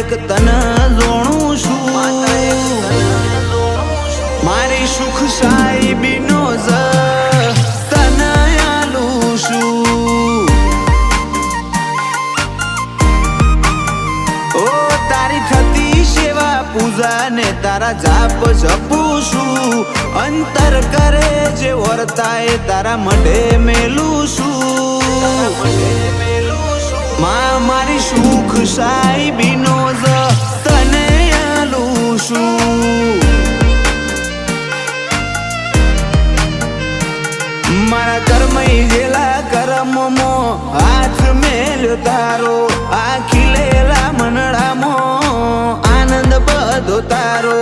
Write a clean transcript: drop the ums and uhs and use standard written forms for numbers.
એક તન જોણું છું, મારી સુખ સાહેબીનો જ તન આલું છું। ઓ તારી થતી સેવા પૂજા ને તારા જાપ જપું છું, અંતર કરે જે વર્તાય તારા મઢે મેલું છું। માં મારી સુખ સાહેબીનો જ તને આલું છું। મારા કર્મઈ ગયેલા કર્મમાં હાથ મેલ્યો તારો, આ ખીલેલા મનડામાં આનંદ બધો તારો।